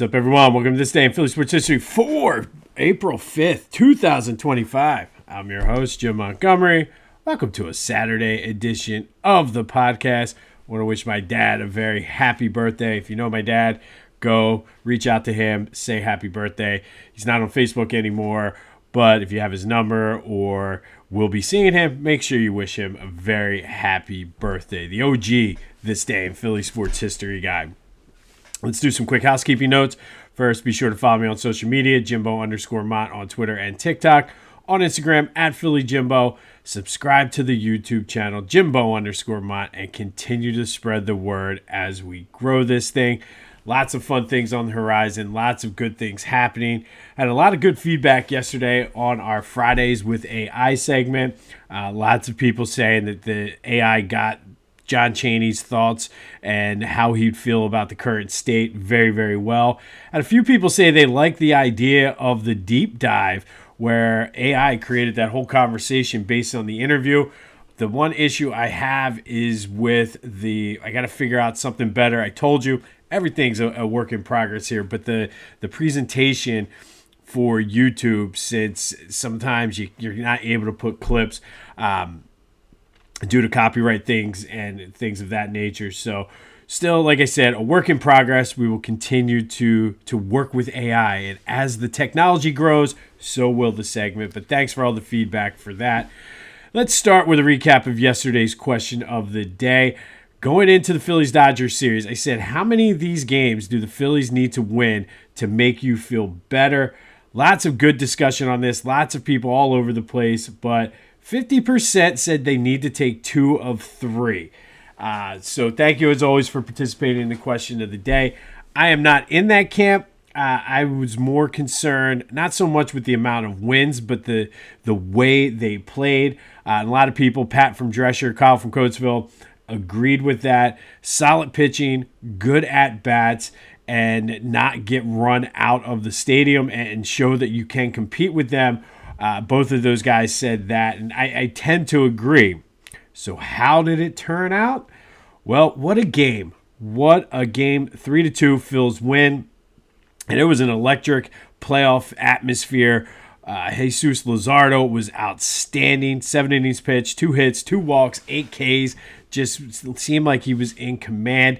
What's up, everyone? Welcome to This Day in Philly Sports History for April 5th, 2025. I'm your host, Jim Montgomery. Welcome to a Saturday edition of the podcast. I want to wish my dad a very happy birthday. If you know my dad, go reach out to him, say happy birthday. He's not on Facebook anymore, but if you have his number or will be seeing him, make sure you wish him a very happy birthday. The OG This Day in Philly Sports History guy. Let's do some quick housekeeping notes. First, be sure to follow me on social media, Jimbo_Mont on Twitter and TikTok. On Instagram, @PhillyJimbo. Subscribe to the YouTube channel, Jimbo_Mont, and continue to spread the word as we grow this thing. Lots of fun things on the horizon. Lots of good things happening. Had a lot of good feedback yesterday on our Fridays with AI segment. Lots of people saying that the AI got John Chaney's thoughts and how he'd feel about the current state very, very well. And a few people say they like the idea of the deep dive where AI created that whole conversation based on the interview. The one issue I have is with I got to figure out something better. I told you everything's a work in progress here, but the presentation for YouTube, since sometimes you're not able to put clips due to copyright things and things of that nature. So still, like I said, a work in progress. We will continue to work with AI. And as the technology grows, so will the segment. But thanks for all the feedback for that. Let's start with a recap of yesterday's question of the day. Going into the Phillies-Dodgers series, I said, how many of these games do the Phillies need to win to make you feel better? Lots of good discussion on this. Lots of people all over the place. But 50% said they need to take 2 of 3. So thank you, as always, for participating in the question of the day. I am not in that camp. I was more concerned, not so much with the amount of wins, but the way they played. And a lot of people, Pat from Drescher, Kyle from Coatesville, agreed with that. Solid pitching, good at-bats, and not get run out of the stadium and show that you can compete with them. Both of those guys said that, and I tend to agree. So how did it turn out? Well, what a game. What a game. 3-2 Phils win. And it was an electric playoff atmosphere. Jesus Luzardo was outstanding. 7 innings pitched, 2 hits, 2 walks, 8 Ks. Just seemed like he was in command.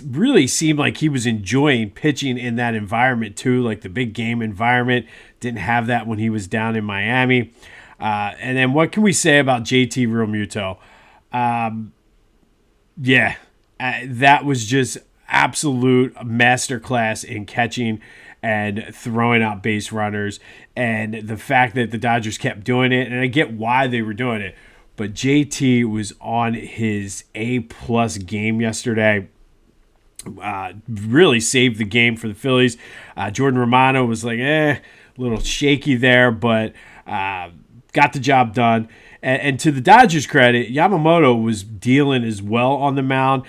Really seemed like he was enjoying pitching in that environment too, like the big game environment. Didn't have that when he was down in Miami. And then what can we say about JT Realmuto? That was just absolute masterclass in catching and throwing out base runners. And the fact that the Dodgers kept doing it, and I get why they were doing it, but JT was on his A-plus game yesterday. Really saved the game for the Phillies. Jordan Romano was like, a little shaky there, but got the job done. And to the Dodgers' credit, Yamamoto was dealing as well on the mound.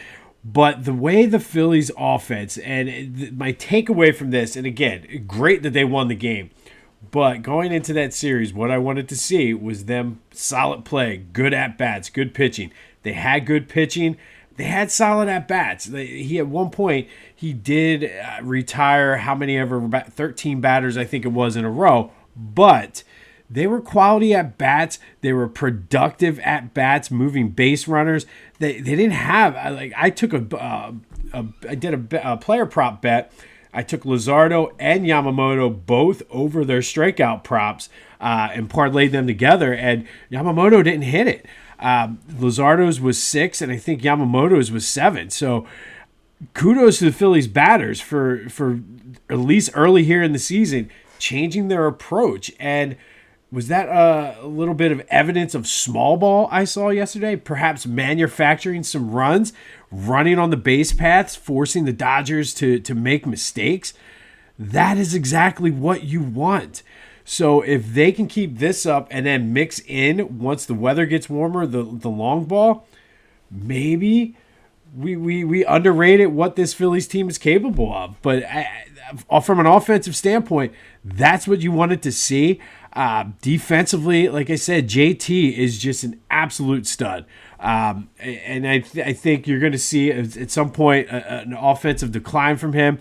But the way the Phillies offense, and my takeaway from this, and again, great that they won the game, but going into that series, what I wanted to see was them solid play, good at-bats, good pitching. They had good pitching. They had solid at-bats. He at one point, he did retire how many ever, 13 batters I think it was in a row, but they were quality at-bats. They were productive at-bats, moving base runners. They didn't have, I took I did a player prop bet. I took Luzardo and Yamamoto both over their strikeout props and parlayed them together, and Yamamoto didn't hit it. Luzardo's was 6, and I think Yamamoto's was 7. So kudos to the Phillies batters for at least early here in the season changing their approach. And was that a little bit of evidence of small ball I saw yesterday? Perhaps manufacturing some runs, running on the base paths, forcing the Dodgers to make mistakes? That is exactly what you want. So if they can keep this up and then mix in, once the weather gets warmer, the long ball, maybe we underrated what this Phillies team is capable of. But from an offensive standpoint, that's what you wanted to see. Defensively, like I said, JT is just an absolute stud. And I think you're going to see at some point an offensive decline from him.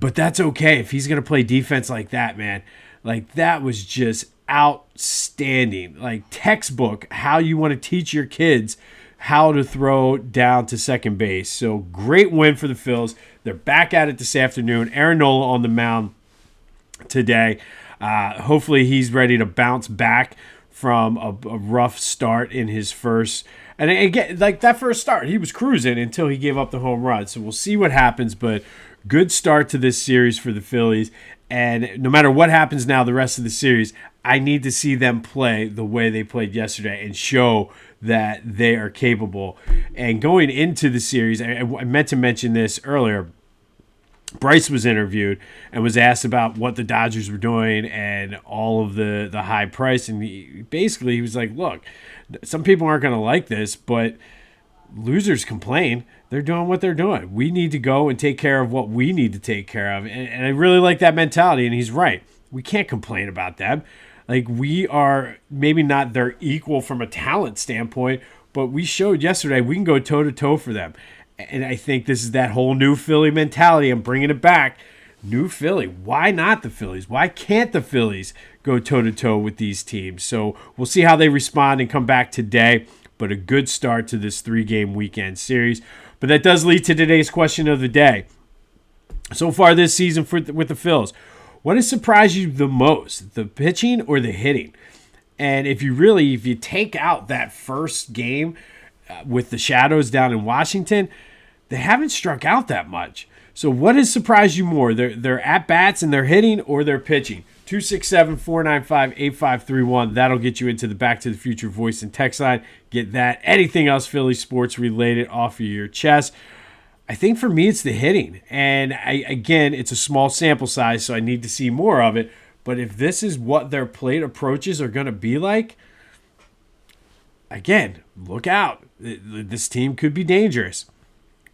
But that's okay if he's going to play defense like that, man. Like, that was just outstanding. Like, textbook how you want to teach your kids how to throw down to second base. So, great win for the Phils. They're back at it this afternoon. Aaron Nola on the mound today. Hopefully he's ready to bounce back from a rough start in his first. And again, like that first start, he was cruising until he gave up the home run. So we'll see what happens, but good start to this series for the Phillies. And no matter what happens now the rest of the series, I need to see them play the way they played yesterday and show that they are capable. And going into the series, I meant to mention this earlier, Bryce was interviewed and was asked about what the Dodgers were doing and all of the high price. And he was like, look, some people aren't going to like this, but losers complain. They're doing what they're doing. We need to go and take care of what we need to take care of. And I really like that mentality. And he's right. We can't complain about them. Like, we are maybe not their equal from a talent standpoint, but we showed yesterday we can go toe-to-toe for them. And I think this is that whole new Philly mentality. I'm bringing it back. New Philly. Why not the Phillies? Why can't the Phillies go toe-to-toe with these teams? So we'll see how they respond and come back today. But a good start to this 3-game weekend series. But that does lead to today's question of the day. So far this season with the Phils, what has surprised you the most, the pitching or the hitting? And if you take out that first game with the Shadows down in Washington, they haven't struck out that much. So what has surprised you more, their at-bats and their hitting or their pitching? 267-495-8531. That'll get you into the Back to the Future voice and text line. Get that. Anything else Philly sports related off of your chest. I think for me it's the hitting. And again, it's a small sample size, so I need to see more of it. But if this is what their plate approaches are going to be like, again, look out. This team could be dangerous.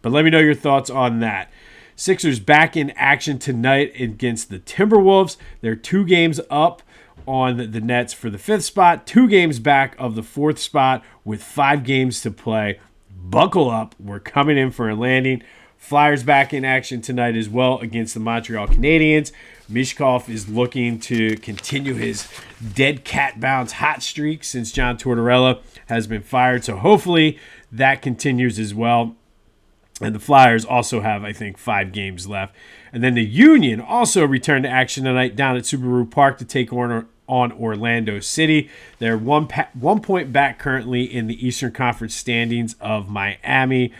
But let me know your thoughts on that. Sixers back in action tonight against the Timberwolves. They're 2 games up on the Nets for the 5th spot, 2 games back of the 4th spot with 5 games to play. Buckle up. We're coming in for a landing. Flyers back in action tonight as well against the Montreal Canadiens. Mishkov is looking to continue his dead cat bounce hot streak since John Tortorella has been fired. So hopefully that continues as well. And the Flyers also have, I think, 5 games left. And then the Union also returned to action tonight down at Subaru Park to take on Orlando City. They're 1 point back currently in the Eastern Conference standings of Miami.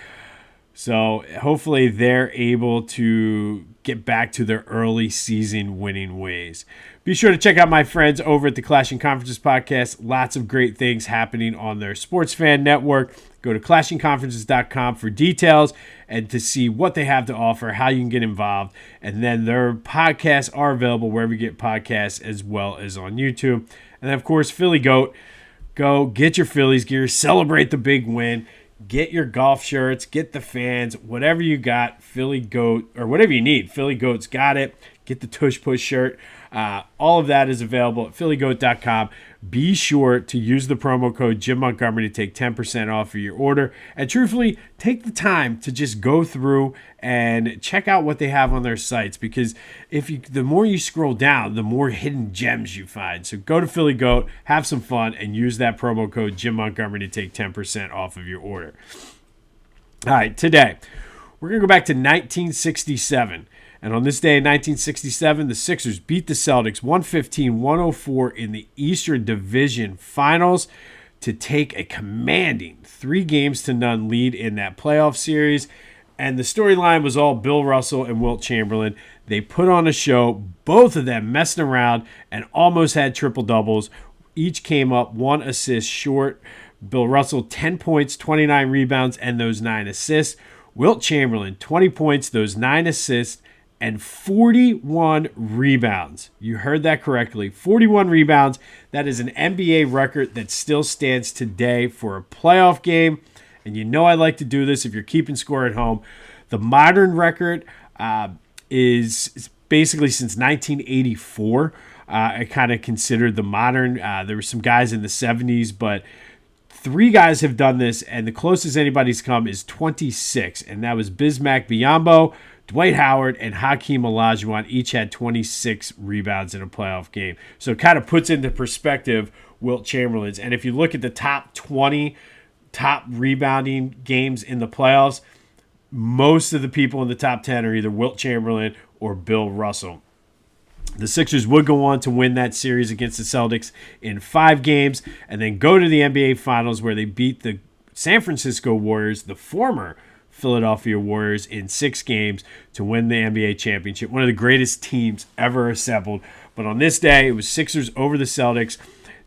So hopefully they're able to get back to their early season winning ways. Be sure to check out my friends over at the Clashing Conferences podcast. Lots of great things happening on their Sports Fan Network. Go to clashingconferences.com for details and to see what they have to offer, how you can get involved. And then their podcasts are available wherever you get podcasts as well as on YouTube. And then, of course, Philly Goat. Go get your Phillies gear. Celebrate the big win. Get your golf shirts. Get the fans. Whatever you got, Philly Goat, or whatever you need, Philly Goat's got it. Get the Tush Push shirt. All of that is available at phillygoat.com. Be sure to use the promo code Jim Montgomery to take 10% off of your order. And truthfully, take the time to just go through and check out what they have on their sites, because the more you scroll down, the more hidden gems you find. So go to Philly Goat, have some fun, and use that promo code Jim Montgomery to take 10% off of your order. All right, today we're going to go back to 1967. And on this day in 1967, the Sixers beat the Celtics 115-104 in the Eastern Division Finals to take a commanding 3-0 lead in that playoff series. And the storyline was all Bill Russell and Wilt Chamberlain. They put on a show, both of them messing around and almost had triple-doubles. Each came up 1 assist short. Bill Russell, 10 points, 29 rebounds, and those 9 assists. Wilt Chamberlain, 20 points, those 9 assists, and 41 rebounds. You heard that correctly. 41 rebounds. That is an NBA record that still stands today for a playoff game. And you know I like to do this if you're keeping score at home. The modern record is basically since 1984. I kind of considered the modern. There were some guys in the 70s, but 3 guys have done this, and the closest anybody's come is 26, and that was Bismack Biyombo, Dwight Howard and Hakeem Olajuwon each had 26 rebounds in a playoff game. So it kind of puts into perspective Wilt Chamberlain's. And if you look at the top 20 top rebounding games in the playoffs, most of the people in the top 10 are either Wilt Chamberlain or Bill Russell. The Sixers would go on to win that series against the Celtics in 5 games and then go to the NBA Finals where they beat the San Francisco Warriors, the former Philadelphia Warriors, in 6 games to win the NBA championship. One of the greatest teams ever assembled. But on this day, it was Sixers over the Celtics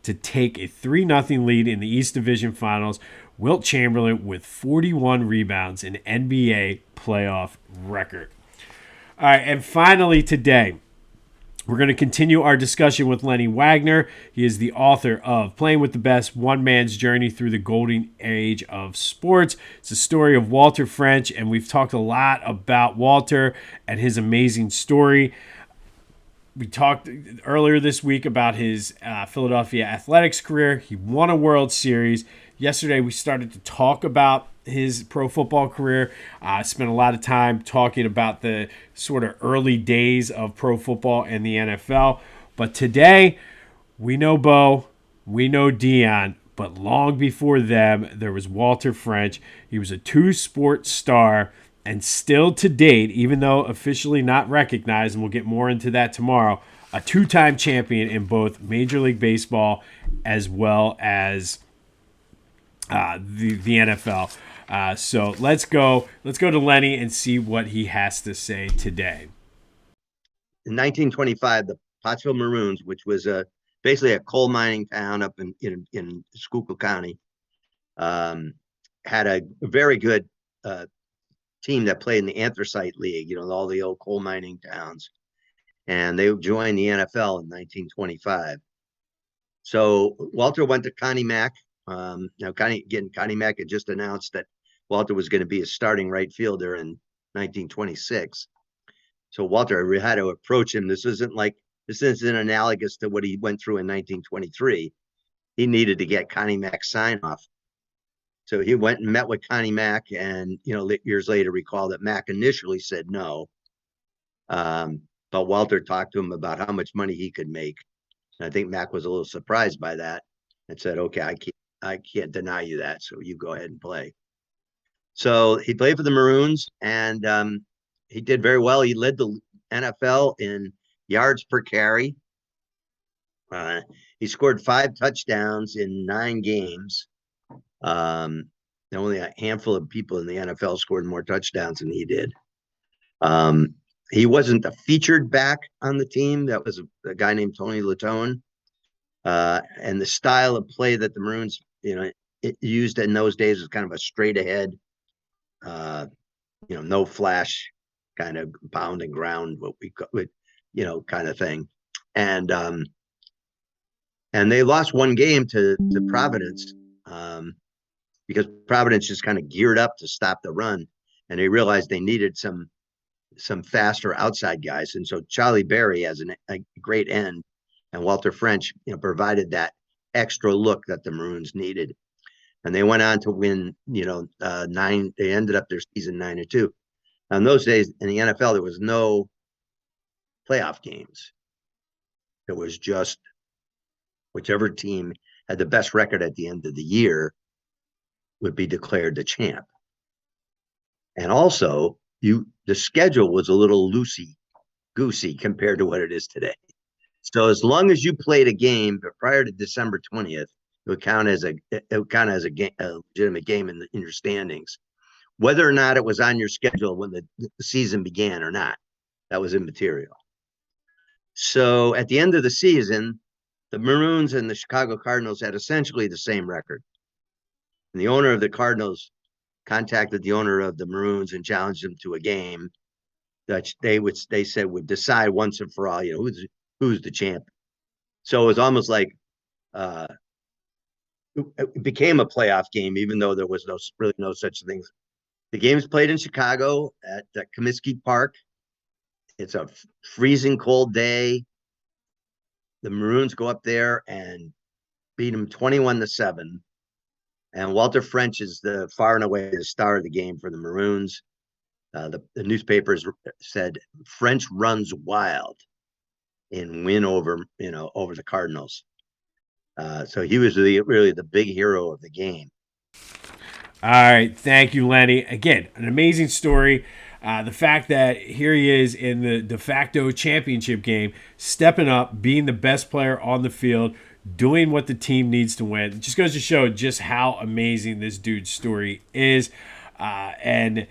to take a 3-0 lead in the East Division Finals. Wilt Chamberlain with 41 rebounds, an NBA playoff record. All right, and finally today, we're going to continue our discussion with Lenny Wagner. He is the author of Playing with the Best, One Man's Journey Through the Golden Age of Sports. It's a story of Walter French, and we've talked a lot about Walter and his amazing story. We talked earlier this week about his Philadelphia Athletics career. He won a World Series. Yesterday, we started to talk about his pro football career. Spent a lot of time talking about the sort of early days of pro football and the NFL. But today, we know Bo, we know Dion, but long before them, there was Walter French. He was a 2-sport star, and still to date, even though officially not recognized, and we'll get more into that tomorrow, a 2-time champion in both Major League Baseball as well as the NFL. So let's go to Lenny and see what he has to say today. In 1925, the Pottsville Maroons, which was basically a coal mining town up in Schuylkill County, had a very good team that played in the Anthracite League, all the old coal mining towns. And they joined the NFL in 1925. So Walter went to Connie Mack. Connie Mack had just announced that Walter was going to be a starting right fielder in 1926. So Walter had to approach him. This isn't analogous to what he went through in 1923. He needed to get Connie Mack's sign off. So he went and met with Connie Mack, and years later recalled that Mack initially said no. But Walter talked to him about how much money he could make. And I think Mack was a little surprised by that and said, okay, I can't deny you that, so you go ahead and play. So he played for the Maroons, and he did very well. He led the NFL in yards per carry. He scored 5 touchdowns in 9 games. Only a handful of people in the NFL scored more touchdowns than he did. He wasn't a featured back on the team. That was a guy named Tony Latone. And the style of play that the Maroons, it used in those days was kind of a straight ahead, no flash, kind of pound and ground, what we call it, kind of thing. And they lost 1 game to Providence, because Providence just kind of geared up to stop the run, and they realized they needed some faster outside guys. And so Charlie Berry has a great end, and Walter French, provided that extra look that the Maroons needed. And they went on to win, 9. They ended up their season 9-2. Now, in those days in the NFL, there was no playoff games. There was just whichever team had the best record at the end of the year would be declared the champ. And also, the schedule was a little loosey-goosey compared to what it is today. So as long as you played a game prior to December 20th, it would count as a legitimate game in your standings. Whether or not it was on your schedule when the season began or not, that was immaterial. So at the end of the season, the Maroons and the Chicago Cardinals had essentially the same record. And the owner of the Cardinals contacted the owner of the Maroons and challenged him to a game that they said would decide once and for all, who's the champ. So it was almost like it became a playoff game, even though there was really no such thing. The game's played in Chicago at Comiskey Park. It's a freezing cold day. The Maroons go up there and beat them 21-7. And Walter French is far and away the star of the game for the Maroons. the newspapers said French runs wild and win over the Cardinals. So he was really the big hero of the game. All right, thank you, Lenny. Again, an amazing story. The fact that here he is in the de facto championship game, stepping up, being the best player on the field, doing what the team needs to win. It just goes to show just how amazing this dude's story is. And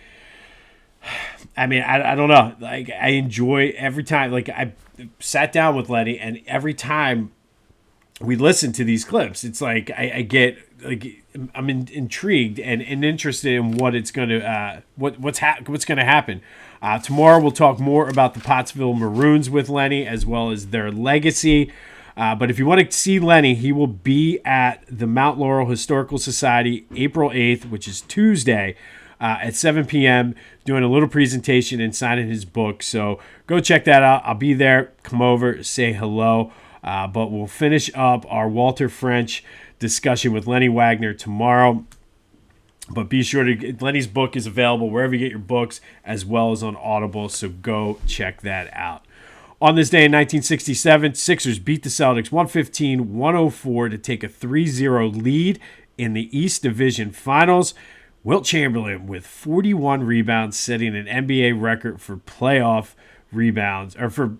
I mean, I don't know. Like, I enjoy every time. Like, I sat down with Lenny, and every time we listen to these clips, it's like I get like I'm intrigued and interested in what it's going to what's going to happen. Tomorrow we'll talk more about the Pottsville Maroons with Lenny, as well as their legacy. But if you want to see Lenny, he will be at the Mount Laurel Historical Society April 8th, which is Tuesday, at 7 p.m., doing a little presentation and signing his book. So go check that out. I'll be there. Come over, say hello. But we'll finish up our Walter French discussion with Lenny Wagner tomorrow. But be sure to Lenny's book is available wherever you get your books, as well as on Audible. So go check that out. On this day in 1967, Sixers beat the Celtics 115-104 to take a 3-0 lead in the East Division Finals. Wilt Chamberlain with 41 rebounds, setting an NBA record for playoff rebounds, or for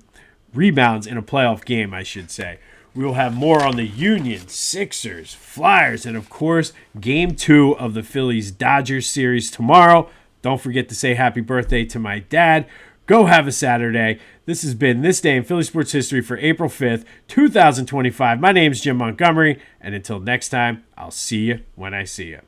rebounds in a playoff game, I should say. We will have more on the Union, Sixers, Flyers, and of course, Game 2 of the Phillies-Dodgers series tomorrow. Don't forget to say happy birthday to my dad. Go have a Saturday. This has been This Day in Philly Sports History for April 5th, 2025. My name is Jim Montgomery, and until next time, I'll see you when I see you.